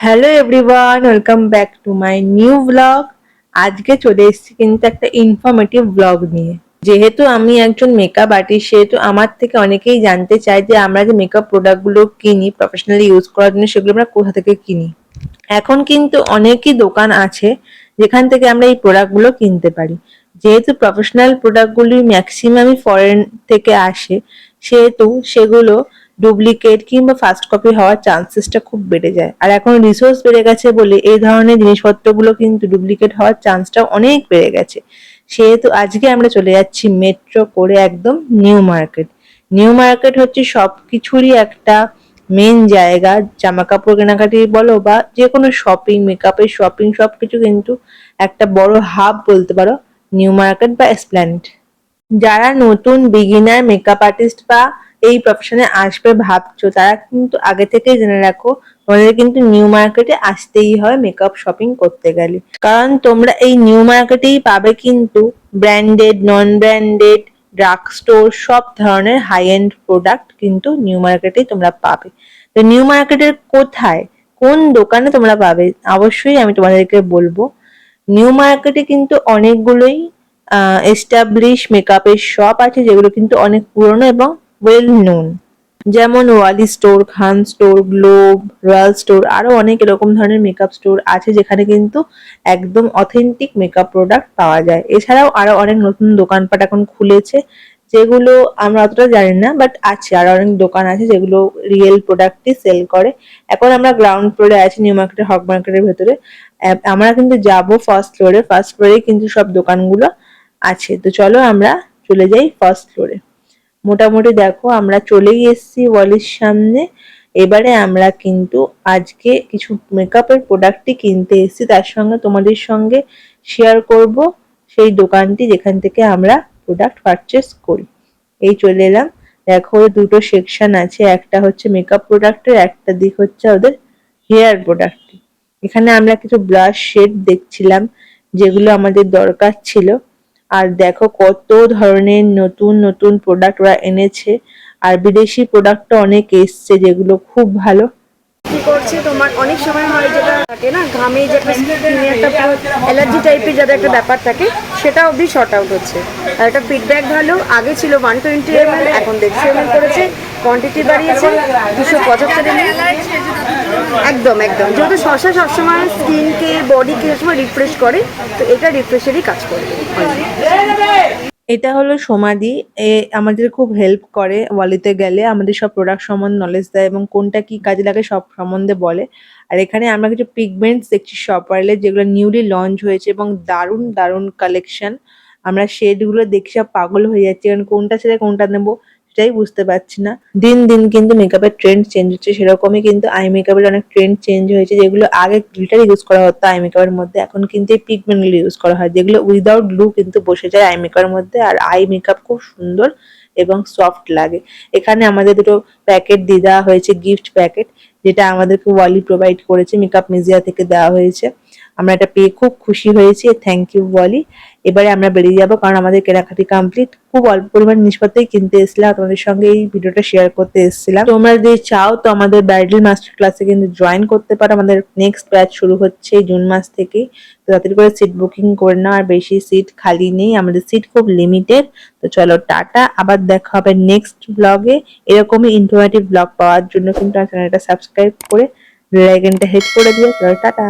Hello everyone, welcome back to my new blog. আজকে চলে এসেছি কিন্তু একটা ইনফরমেটিভ ব্লগ নিয়ে। যেহেতু আমি একজন মেকআপ আর্টিস্ট, সেহেতু আমার থেকে অনেকেই জানতে চায় যে আমরা যে মেকআপ প্রোডাক্টগুলো কিনি প্রফেশনালি ইউজ করার জন্য, সেগুলো আমরা কোথা থেকে কিনি। এখন কিন্তু অনেকই দোকান আছে যেখান থেকে আমরা এই প্রোডাক্টগুলো কিনতে পারি। যেহেতু প্রফেশনাল প্রোডাক্টগুলি ম্যাক্সিমামই ফরেন থেকে আসে, সেহেতু সেগুলো ডুপ্লিকেট কিংবা ফার্স্ট কপি হওয়ার চান্সেসটা খুব বেড়ে যায়। আর এখন রিসোর্স বেড়ে গেছে বলে এই ধরনের জিনিসপত্রগুলো কিন্তু ডুপ্লিকেট হওয়ার চান্সটা অনেক বেড়ে গেছে। সেহেতু আজকে আমরা চলে যাচ্ছি মেট্রো করে একদম নিউ মার্কেট। নিউ মার্কেট হচ্ছে সবকিছুরই একটা মেন জায়গা। জামা কাপড় কেনাকাটি বলো বা যে কোনো শপিং, মেকআপের শপিং, সবকিছু কিন্তু একটা বড় হাব বলতে পারো নিউ মার্কেট বা এসপ্ল্যানেড। যারা নতুন বিগিনার মেকআপ আর্টিস্ট বা এই প্রফেশনে আসবে ভাবছো, তারা কিন্তু আগে থেকেই জেনে রাখো তোমাদের কিন্তু নিউ মার্কেটে আসতেই হয় মেকআপ শপিং করতে গেলে। কারণ তোমরা এই নিউ মার্কেটেই পাবে কিন্তু branded, non branded, drug store, সব ধরনের হাই এন্ড প্রোডাক্ট কিন্তু নিউ মার্কেটেই তোমরা পাবে। তো নিউ মার্কেটের কোথায়, কোন দোকানে তোমরা পাবে, অবশ্যই আমি তোমাদেরকে বলবো। নিউ মার্কেটে কিন্তু অনেকগুলোই এস্টাবলিশ মেকআপের শপ আছে, যেগুলো কিন্তু অনেক পুরনো এবং ওয়েল নোন। যেমন ওয়ালি স্টোর, খান স্টোর, গ্লোব, রয়্যাল স্টোর, আরো অনেক এরকম ধরনের মেকআপ স্টোর আছে যেখানে কিন্তু একদম অথেন্টিক মেকআপ প্রোডাক্ট পাওয়া যায়। এছাড়াও আরো অনেক নতুন দোকানপাট এখন খুলেছে, যেগুলো আমরা অতটা জানি না, বাট আছে আরো অনেক দোকান আছে যেগুলো রিয়েল প্রোডাক্টই সেল করে। এখন আমরা গ্রাউন্ড ফ্লোরে আছি নিউ মার্কেটের, হক মার্কেটের ভেতরে। আমরা কিন্তু যাবো ফার্স্ট ফ্লোরে। ফার্স্ট ফ্লোরে কিন্তু সব দোকানগুলো আছে। তো চলো আমরা চলে যাই ফার্স্ট ফ্লোরে। মোটামুটি দেখো আমরা চলেই এসেছি ওয়ালির সামনে। এবারে আমরা কিন্তু আজকে কিছু মেকআপের প্রোডাক্টই কিনতে এসেছি, তার সঙ্গে তোমাদের সঙ্গে শেয়ার করব সেই দোকানটি যেখান থেকে আমরা প্রোডাক্ট পারচেস করি। এই চলে এলাম। দেখো দুটো সেকশন আছে, একটা হচ্ছে মেকআপ প্রোডাক্টের, একটা দিক হচ্ছে ওদের হেয়ার প্রোডাক্ট। এখানে আমরা কিছু ব্লাশ শেড দেখছিলাম যেগুলো আমাদের দরকার ছিল। আর দেখো কত ধরনের নতুন নতুন প্রোডাক্ট ওরা এনেছে, আর বিদেশি প্রোডাক্টও অনেক এসছে যেগুলো খুব ভালো। কি করছে তোমার অনেক সময় হয় যেটা থাকে না, ঘামে যে একটা স্কিনে একটা অ্যালার্জি টাইপের যাদের একটা ব্যাপার থাকে, সেটা অবধি শর্ট আউট হচ্ছে। আর একটা ফিডব্যাক ভালো, আগে ছিল 120 ml, এখন 150 ml করেছে, কোয়ান্টিটি বাড়িয়েছে 275 ml। একদম একদম, যেহেতু শসা সবসময় স্কিনকে, বডিকে সবসময় রিফ্রেশ করে, তো এটা রিফ্রেশেরই কাজ করবে। এটা হলো সমাধি। আমাদের খুব হেল্প করে ওয়ালিতে গেলে, আমাদের সব প্রোডাক্ট সম্বন্ধে নলেজ দেয় এবং কোনটা কি কাজে লাগে সব সম্বন্ধে বলে। আর এখানে আমরা কিছু পিগমেন্টস দেখছি শপ অয়েলের, যেগুলো নিউলি লঞ্চ হয়েছে এবং দারুণ দারুণ কালেকশন। আমরা শেডগুলো দেখে সব পাগল হয়ে যাচ্ছি, কারণ কোনটা ছেড়ে কোনটা নেবো সেটাই বুঝতে পারছি না। দিন দিন কিন্তু মেকআপের ট্রেন্ড চেঞ্জ হচ্ছে, সেরকমই কিন্তু আই মেকআপের অনেক ট্রেন্ড চেঞ্জ হয়েছে। যেগুলো আগে গ্লিটার ইউজ করা হতো আই মেকআপের মধ্যে, এখন কিন্তু এই পিগমেন্ট গুলো ইউজ করা হয়, যেগুলো উইদাউট গ্লু কিন্তু বসে যায় আই মেকআপের মধ্যে, আর আই মেকআপ খুব সুন্দর এবং সফট লাগে। এখানে আমাদের দুটো প্যাকেট দিয়ে দেওয়া হয়েছে, গিফট প্যাকেট, যেটা আমাদেরকে ওয়ালি প্রোভাইড করেছে, মেকআপ মিজিয়া থেকে দেওয়া হয়েছে। আমরা এটা পেয়ে খুব খুশি হয়েছি, থ্যাংক ইউ ওয়ালি। এবারে আমরা বেরিয়ে যাবো, কারণ আমাদের কেনাকাটি কমপ্লিট। খুব অল্প পরিমাণ জিনিসপত্রই কিনতে এসেছিলাম, তোমাদের সঙ্গে এই ভিডিওটা শেয়ার করতে এসেছিলাম। তোমরা যদি চাও তো আমাদের ব্রাইডাল মাস্টার ক্লাসে কিন্তু জয়েন করতে পারো। আমাদের নেক্সট ব্যাচ শুরু হচ্ছে এই জুন মাস থেকেই। তো তাড়াতাড়ি করে সিট বুকিং করে নাও, আর বেশি সিট খালি নেই, আমাদের সিট খুব লিমিটেড। তো চলো টাটা, আবার দেখা হবে নেক্সট ব্লগে। এরকমই ইনফরমেটিভ ব্লগ পাওয়ার জন্য কিন্তু চ্যানেলটা সাবস্ক্রাইব করে বেল আইকনটা হিট করে দিও। চলো টাটা।